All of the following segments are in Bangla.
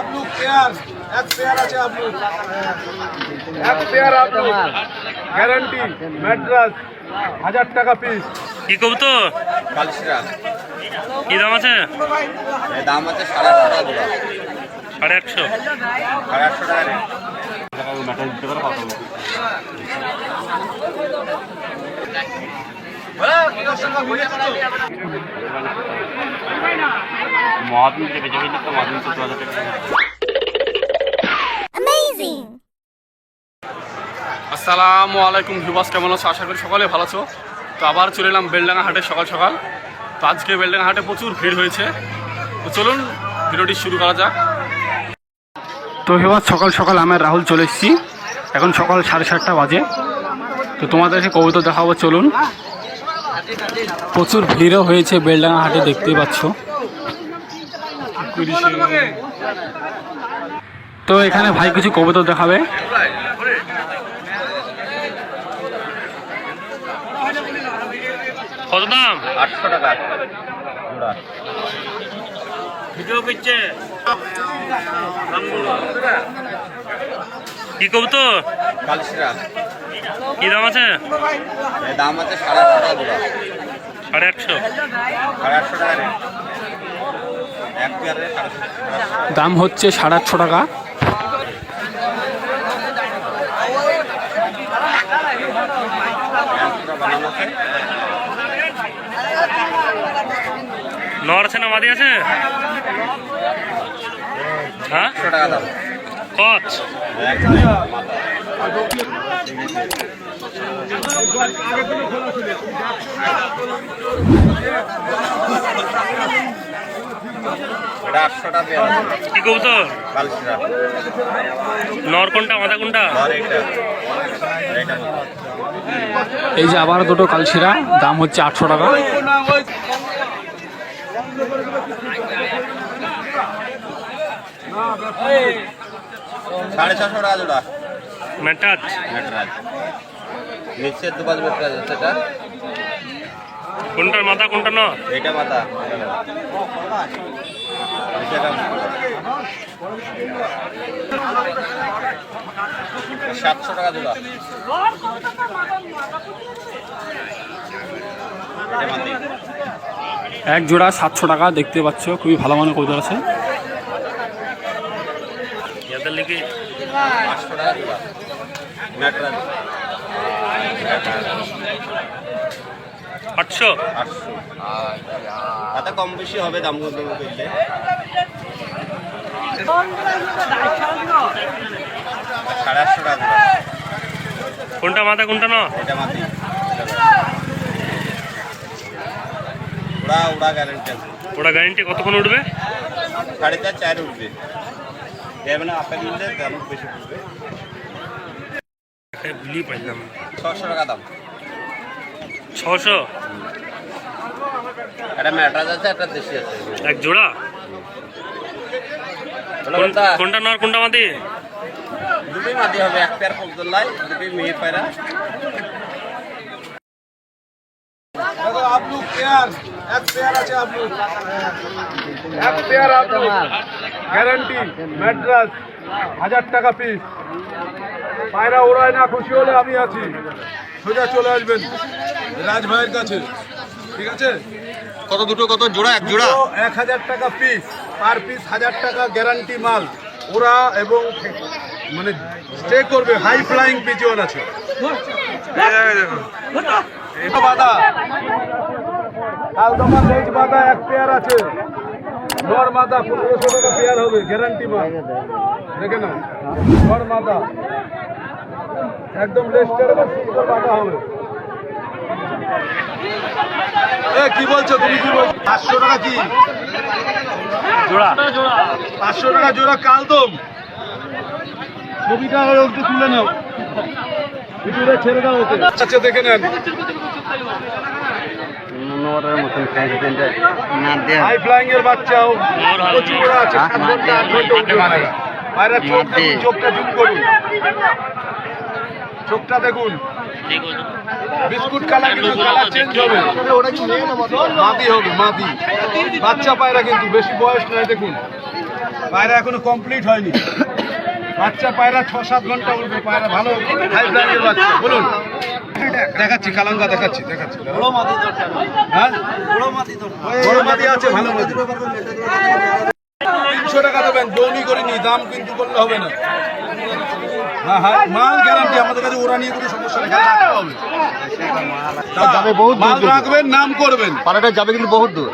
আপলু পেয়ার এক পেয়ার আছে আপলু এক পেয়ার আপলু গ্যারান্টি ম্যাড্রাস 1000 টাকা পিস। কি কবুতর? কালশিরা কি দাম আছে? এর দাম আছে 850 টাকা জোড়া। 150 850 টাকা রেট। আসসালামু আলাইকুম ভিউয়ার্স, কেমন আছো? আশা করি সকলে ভালো আছো। তো আবার চলে এলাম বেলডাঙ্গা হাটে সকাল সকাল। তো আজকে বেলডাঙ্গা হাটে প্রচুর ভিড় হয়েছে, তো চলুন ভিডিওটি শুরু করা যাক। তো ভিউয়ার্স, সকাল সকাল আমি রাহুল চলে এসেছি। এখন সকাল 7:30 বাজে। তো তোমাদেরকে কবুতর দেখাবো, চলুন। প্রচুর ভিড়ও হয়েছে বেলডাঙ্গা হাটে, দেখতেই পাচ্ছ। তো এখানে ভাই কিছু কবুতর দেখাবে। কত দাম? 800 টাকা জোড়া। ভিডিও করছে কি কবুতর? কালশিরা কি দাম আছে? এর দাম আছে 850 টাকা জোড়া। 150 850 টাকা রেট। এক পেয়ারে 850 দাম হচ্ছে 850 টাকা। বানানো আছে। নর আছে না মাদি আছে? হ্যাঁ, 100 টাকা দাম। কত? এক মাথা। এটা 800 টাকা পেয়ার। কি কবুতর? কালশিরা নর কোনটা মাদা কোনটা? আর এটা এটা এই যে আবার দুটো কালশিরা, দাম হচ্ছে 800 টাকা। সাড়ে 600 টাকা জোড়া। মেটাচ ম্যাটরাজ নিচে দুপাশ ম্যাটরাজ আছে। এটা কোনটার মাথা কোনটা নর? এইটা মাথা। এটা 700 টাকা জোড়া। এটা মাটি। এক জোড়া 700 টাকা, দেখতে পাচ্ছ। খুবই ভালো মানের কবুতর আছে। এদের লিখে 500 টাকা জোড়া। ম্যাটরাজ 800 800। তাতে কম বেশি হবে দাম করলে। 850 টাকা জোড়া। কোনটা মাথা কোনটা নর? এটা মাটি। উড়া গ্যারেন্টি আছে। ওটা গ্যারেন্টি কতক্ষণ উঠবে? 4.5-4 উঠবে। এর মানে আপেল নিলে দাম বেশি পড়বে। ভুলি পাইলাম। 600 টাকা দাম। 600 এটা ম্যাটরাজ আছে, একটা দেশি আছে। এক জোড়া? কোনটা নর কোনটা মাদি? দুটোই মাদি হবে। এক পেয়ার ফজলাই, দুটোই মেয়ে পায়রা। আপলু পেয়ার এক পেয়ার আছে আপলু এক পেয়ার আপলু গ্যারান্টি ম্যাড্রাস 1000 টাকা পিস। পায়রা ওড়ায় না, খুশি হলে আমি আছি, সোজা চলে আসবেন রাজ ভাইয়ের কাছে, ঠিক আছে? কত দুটো কত জোড়া? এক জোড়া 1000 টাকা পিস, পার পিস 1000 টাকা গ্যারান্টি মাল। ওরা এবং মানে স্টে করবে, হাই ফ্লাইং পিজিয়ন আছে। এটা বাদা কালদমা লেজ বাদা এক পেয়ার আছে। নর মাদা 1500 টাকা পেয়ার হবে, গ্যারান্টি মাল। দেখে না, নর মাদা একদম লেস্টার বা সুন্দর বাদা হবে। কি বলছো তুমি? কি বলছো? 500 টাকা কি জোড়া? 500 টাকা জোড়া কালদম। ছবিটা একটু তুলে নাও, ভিডিওটা ছেড়ে দাও ওকে। আচ্ছা দেখে নেন। হাই ফ্লাইং এর বাচ্চাও প্রচুর আছে। 7 ঘন্টা 8 ঘন্টা উঠে পায়রা। পায়রা চোখটা জুম করুন, চোখটা দেখুন। বিস্কুট কালার, কিন্তু কালার চেঞ্জ হবে। মাদি হবে, মাদি বাচ্চা পায়রা, কিন্তু বেশি বয়স নয়। দেখুন পায়রা এখনো কমপ্লিট হয়নি। বাচ্চা পায়রা 6-7 ঘন্টা উঠবে। পায়রা ভালো হাই ব্র্যান্ডের বাচ্চা। বলুন, দেখাচ্ছি কালাঙ্গা, দেখাচ্ছি। হ্যাঁ, বড় মাদি আছে, ভালো মাদি। 300 টাকা দেবেন, দৌনি করিনি, দাম কিন্তু করলে হবে না। হ্যাঁ, মাল গ্যারান্টি আমাদের কাছে, ওরা নিয়ে কোনো সমস্যা নেই, রাখতে হবে। মাল রাখবেন, নাম করবেন। পাড়াটা যাবে কিন্তু বহুত দূর,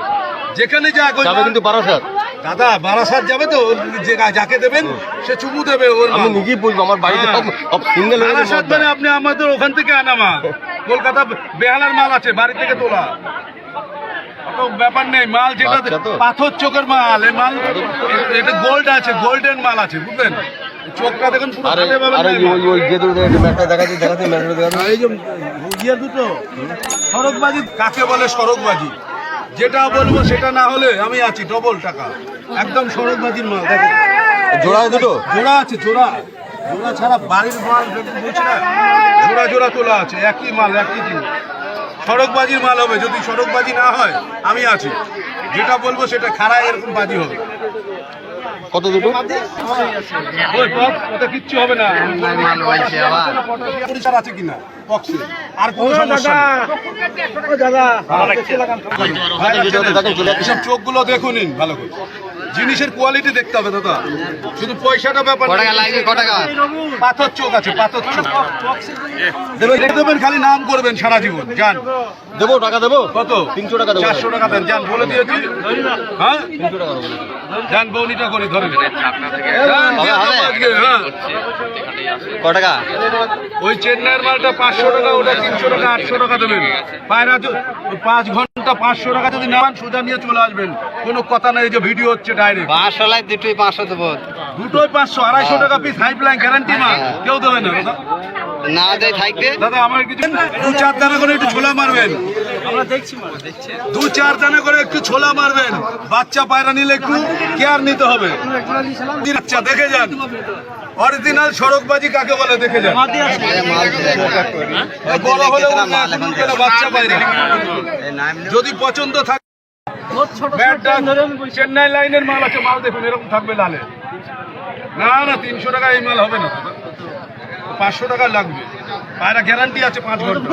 যেখানে যাবে কিন্তু বারাসাত। দাদা বারাসাত যাবে তো, যাকে দেবেন সে চুমু দেবে। ওর আমি নিজেই বুঝবো, আমার বাড়িতে সব সিঙ্গেল হয়ে বারাসাত মানে আপনি আমাদের ওখান থেকে আনা মাল, কলকাতা বেহালার মাল আছে, বাড়ি থেকে তোলা, অত ব্যাপার নেই। মাল যেটা পাথর চোখের মাল, এই মাল এটা গোল্ড আছে, গোল্ডেন মাল আছে, বুঝলেন? চোখটা দেখুন পুরো কাটে পাবেন না। ওই যে দেখাচ্ছি এই যে ইয়ে দুটো সড়কবাজি কাকে বলে? সড়কবাজি যেটা বলবো সেটা না হলে আমি আছি, ডবল টাকা, একদম সড়কবাজির মাল। দেখেন জোড়া দুটো, জোড়া আছে, জোড়া ছাড়া বাড়ির মাল বুঝছি না, জোড়া তোলা আছে, একই মাল, একই জিনিস। সড়কবাজির মাল হবে, যদি সড়কবাজি না হয় আমি আছি, যেটা বলবো সেটা খাড়া এরকম বাজি হবে। কত দুটো? ওই পক্স, ওটা কিচ্ছু হবে না। পরিষ্কার আছে কিনা পক্সে, আর কোনো সমস্যা নেই। এসব চোখগুলো দেখুন ভালো করে, জিনিসের কোয়ালিটি দেখতে হবে দাদা, শুধু পয়সাটা ব্যাপার। পাথর চোখ আছে, পাথর চোখ দেবেন, খালি নাম করবেন সারা জীবন। যান, দেবো, টাকা দেবো। কত? 300 টাকা দেবো। 400 টাকা দেন, যান, বলে দিয়েছি। হ্যাঁ, 300 টাকা দেবো। যান, বৌনিটা করে ধরেন। ক টাকা? ওই চেন্নাইয়ের মালটা 500 টাকা, ওটা 300 টাকা, 800 টাকা দেবেন। পায়রা 5 ঘন্টা 500 টাকা যদি নেন, সোজা নিয়ে চলে আসবেন, কোনো কথা নাই যে ভিডিও হচ্ছে ডাইরেক্ট। 500 দুটোই 500 দেবো। দুটোই 500, 250 টাকা পিস, হাই প্ল্যাং গ্যারান্টি মাল, কেউ দেবে না দাদা। না দেয় থাকবে দাদা আমার কিছু 2-4 দানা করে একটু ছোলা মারবেন, আমরা দেখছি, 2-4 দানা করে একটু ছোলা মারবেন। বাচ্চা পায়রা নিলে একটু কেয়ার নিতে হবে। আচ্ছা, দেখে যান অরিজিনাল সড়কবাজি কাকে বলে, দেখে যান। বড় হলে বাচ্চা পায়রা যদি পছন্দ থাকে, চেন্নাই লাইনের মাল আছে, মাল দেখুন এরকম থাকবে লালে। না 300 টাকা এই মাল হবে না, 500 টাকা লাগবে। পায়রা গ্যারান্টি আছে 5 ঘন্টা,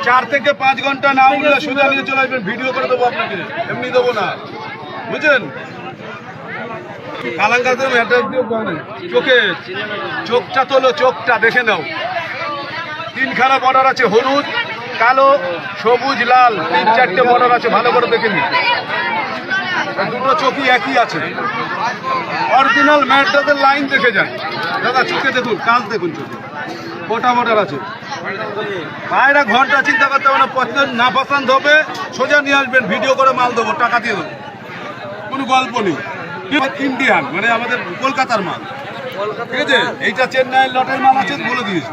4 থেকে 5 ঘন্টা না উঠলে সোজা নিয়ে চলে আসবেন, ভিডিও করে দেবো আপনাকে, এমনি দেবো না, বুঝলেন? কালাঙ্গাতে চোখটা তোলো, চোখটা দেখে নাও। 3খানা বর্ডার আছে, হলুদ, কালো, সবুজ, লাল, 3-4টে বর্ডার আছে, ভালো করে দেখে নিন। দুটো চোখই একই আছে, অরিজিনাল ম্যাডাদের লাইন দেখে যান দাদা। চোখে দেখুন, কাজ দেখুন, চোখে গোটা বর্ডার আছে। পায়রা ঘন্টা চিন্তা করতে হবে না, পছন্দ না পছন্দ হবে সোজা নিয়ে আসবেন, ভিডিও করে মাল দেবো, টাকা দিয়ে দেবো, কোনো গল্প নেই। ইন্ডিয়ান মানে আমাদের কলকাতার মাল, ঠিক আছে? এইটা চেন্নাইয়ের লটের মাল আছে, বলে দিয়েছি।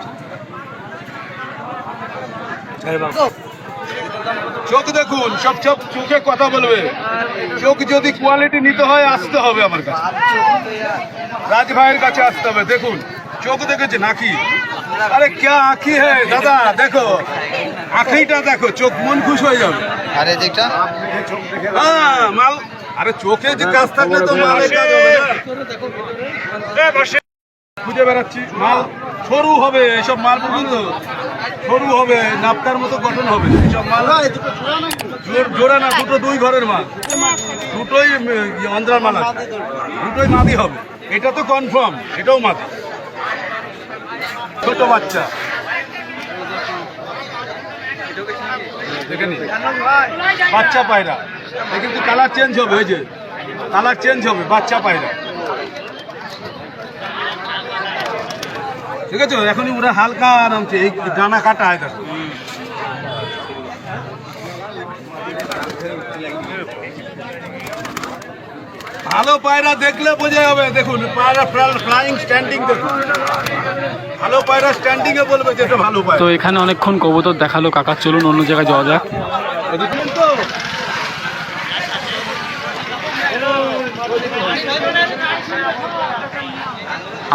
চোখ দেখুন, সব চোখে কথা বলবে। চোখ যদি কোয়ালিটি নিতে হয়, আসতে হবে আমার কাছে, রাজ ভাইয়ের কাছে আসতে হবে। দেখুন চোখ দেখেছে নাকি? আরে ক্যা আঁখি হ্যাঁ দাদা, দেখো আঁখিটা দেখো, চোখ মন খুশ হয়ে যাবে। আরে দেখটা হ্যাঁ মাল, আরে চোখে যে কাজ থাকলে তো মালের কাজ হবে না। খুঁজে বেড়াচ্ছি মাল, সরু হবে এইসব মাল, বুঝুন তো, সরু হবে, নাপতার মতো গঠন হবে এইসব মাল। জোড়া না, দুটো 2 ঘরের মাল, দুটোই অন্ধ্রার মাল আছে, দুটোই মাদি হবে, এটা তো কনফার্ম, এটাও মাদি। ছোট বাচ্চা দেখে নি, বাচ্চা পায়রা, কিন্তু কালার চেঞ্জ হবে, ওই যে কালার চেঞ্জ হবে, বাচ্চা পায়রা, ঠিক আছে? এখনই ওরা হালকা নামছে, এই ডানা কাটা হয়, দেখো ভালো পায়রা দেখলে বোঝা যাবে। দেখুন পায়রা ফ্লাইং স্ট্যান্ডিং, দেখুন ভালো পায়রা স্ট্যান্ডিং এ বলবে যেটা ভালো পায়রা। তো এখানে অনেকক্ষণ কবুতর দেখালো কাকা, চলুন অন্য জায়গায় যাওয়া যাক।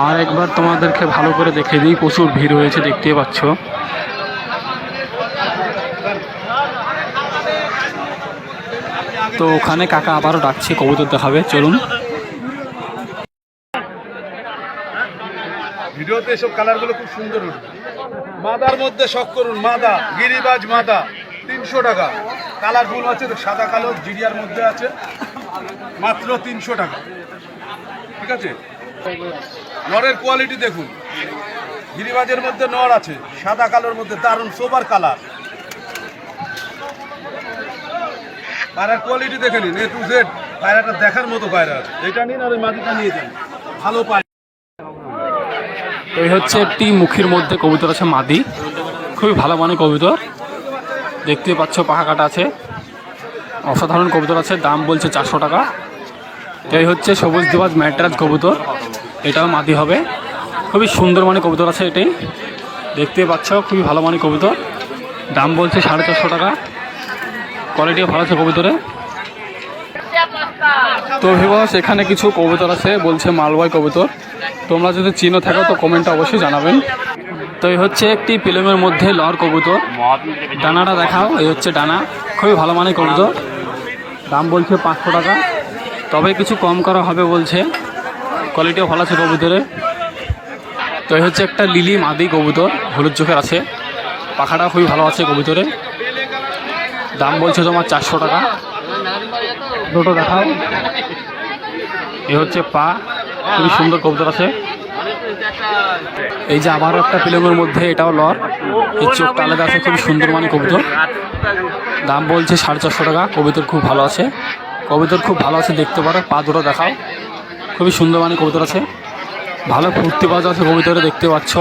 আর একবার তোমাদেরকে ভালো করে দেখে দিই, প্রচুর ভিড় হয়েছে, দেখতে পাচ্ছ। তো ওখানে কাকা আবারও ডাকছে, কবুতর দেখাবে, চলুন। ভিডিওতে এসব কালারগুলো খুব সুন্দর উঠবে। মাদার মধ্যে শখ করুন, মাদা, গিরিবাজ মাদা 300 টাকা। কালারফুল আছে, সাদা কালো জিরিয়ার মধ্যে আছে, মাত্র 300 টাকা। ঠিক আছে, নরের কোয়ালিটি দেখুন, গিরিবাজের মধ্যে নর আছে, সাদা কালোর মধ্যে দারুণ সোবার কালার। পায়রার কোয়ালিটি দেখে নিন, A to Z পায়রাটা দেখার মতো পায়রা আছে। এটা নিন আর ওই মাটিটা নিয়ে যান, ভালো পায়রা। এই হচ্ছে একটি মুখের মধ্যে কবুতর আছে মাদি, খুবই ভালো মানের কবুতর, দেখতে পাচ্ছ পাখা কাটা আছে, অসাধারণ কবুতর আছে। দাম বলছে 400 টাকা। এই হচ্ছে সবুজ দিবাজ ম্যাটরাজ কবুতর, এটাও মাদি হবে, খুবই সুন্দর মানের কবুতর আছে। এটাই দেখতে পাচ্ছ, খুবই ভালো মানের কবুতর, দাম বলছে 450 টাকা। কোয়ালিটিও ভালো আছে কবুতরে। তো ভিউয়ার্স, এখানে কিছু কবুতর আছে, বলছে মালবাই কবুতর, তোমরা যদি চিনো থাকো তো কমেন্টে অবশ্যই জানাবেন। তো এই হচ্ছে একটি পিলমের মধ্যে লর কবুতর, ডানাটা দেখাও। এই হচ্ছে ডানা, খুবই ভালো মানের কবুতর, দাম বলছে 500 টাকা, তবে কিছু কম করা হবে বলছে, কোয়ালিটিও ভালো আছে কবুতরে। তো এই হচ্ছে একটা লিলি মাদি কবুতর, হলুদ চোখের আছে, পাখাটা খুবই ভালো আছে কবুতরে, দাম বলছে তোমার 400 টাকা। দুটো দেখাও। এই হচ্ছে পা, খুবই সুন্দর কবুতর আছে। এই যে আবারও একটা পিলমের মধ্যে, এটাও লর, এই চোখটা আলাদা আছে, খুবই সুন্দর মানের কবুতর, দাম বলছে 450 টাকা। কবুতর খুব ভালো আছে, কবুতর খুব ভালো আছে, দেখতে পারো। পা দুটো দেখাও, খুবই সুন্দর মানের কবুতর আছে, ভালো ফুর্তি বাজ আছে কবুতরে, দেখতে পাচ্ছ।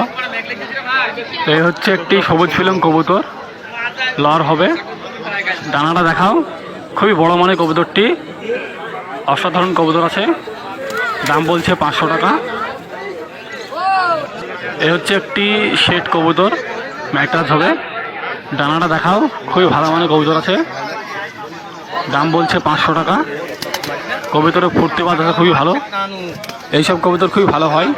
এই হচ্ছে একটি সবুজ পিলম কবুতর, লর হবে, ডানাটা দেখাও, খুবই বড় মানের কবুতরটি, অসাধারণ কবুতর আছে, দাম বলছে 500 টাকা। এ হচ্ছে একটি শেড কবুতর, ম্যাটরাজ হবে, ডানাটা দেখাও, খুবই ভালো মানের কবুতর আছে, দাম বলছে 500 টাকা। কবুতরের ফুর্তি বাজ আছে খুবই ভালো, এইসব কবুতর খুবই ভালো হয়।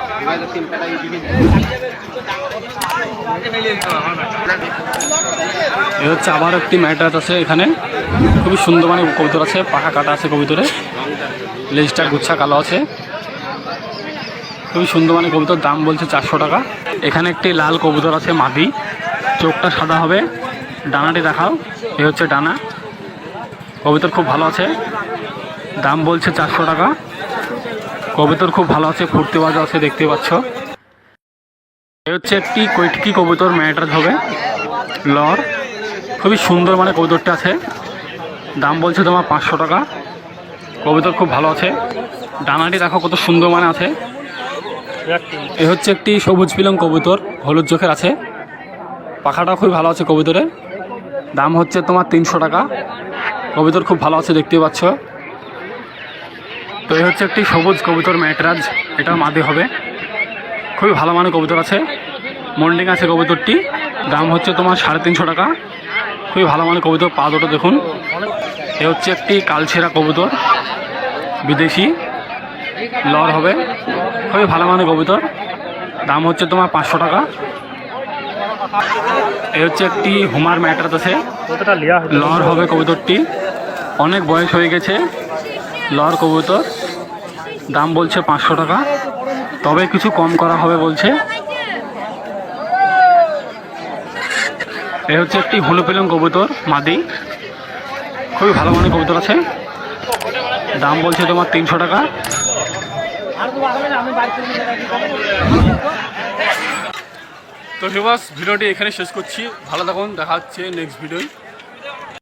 এ হচ্ছে আবার একটি ম্যাটরাজ আছে, এখানে খুবই সুন্দর মানের কবুতর আছে, পাখা কাটা আছে কবুতরে, লেজটা গুচ্ছা কালো আছে, খুবই সুন্দর মানের কবুতর, দাম বলছে 400 টাকা। এখানে একটি লাল কবুতর আছে মাদি, চোখটা সাদা হবে, ডানাটি দেখাও। এই হচ্ছে ডানা, কবুতর খুব ভালো আছে, দাম বলছে 400 টাকা। কবুতর খুব ভালো আছে, ফুর্তিবাজ আছে, দেখতে পাচ্ছ। এই হচ্ছে একটি কৈটকি কবুতর, ম্যাটরাজ হবে, লর, খুবই সুন্দর মানে কবুতরটা আছে, দাম বলছে তোমার 500 টাকা। কবুতর খুব ভালো আছে, ডানাটি দেখো কত সুন্দর মানে আছে। এ হচ্ছে একটি সবুজ পিলং কবুতর, হলুদ চোখের আছে, পাখাটা খুব ভালো আছে কবুতরে, দাম হচ্ছে তোমার 300 টাকা। কবুতর খুব ভালো আছে, দেখতে পাচ্ছ। তো এই হচ্ছে একটি সবুজ কবুতর ম্যাটরাজ, এটাও মাদি হবে, খুবই ভালো মানের কবুতর আছে, মন্ডিং আছে কবুতরটি, দাম হচ্ছে তোমার 350 টাকা। খুবই ভালো মানের কবুতর, পা দুটো দেখুন। এ হচ্ছে একটি কালছেরা কবুতর, বিদেশি, লর হবে, খুবই ভালো মানের কবুতর, দাম হচ্ছে তোমার 500 টাকা। এ হচ্ছে একটি হুমার ম্যাটরাজ আছে, লর হবে কবুতরটি, অনেক বয়স হয়ে গেছে, লর কবুতর, দাম বলছে 500 টাকা, তবে কিছু কম করা হবে বলছে। এ হচ্ছে একটি হলু পিলং কবুতর মাদি, খুবই ভালো মানের কবুতর আছে, দাম বলছে তোমার 300 টাকা। তো ভিউয়ার্স, ভিডিওটি এখানে শেষ করছি, ভালো থাকুন, দেখা হচ্ছে নেক্সট ভিডিওয়।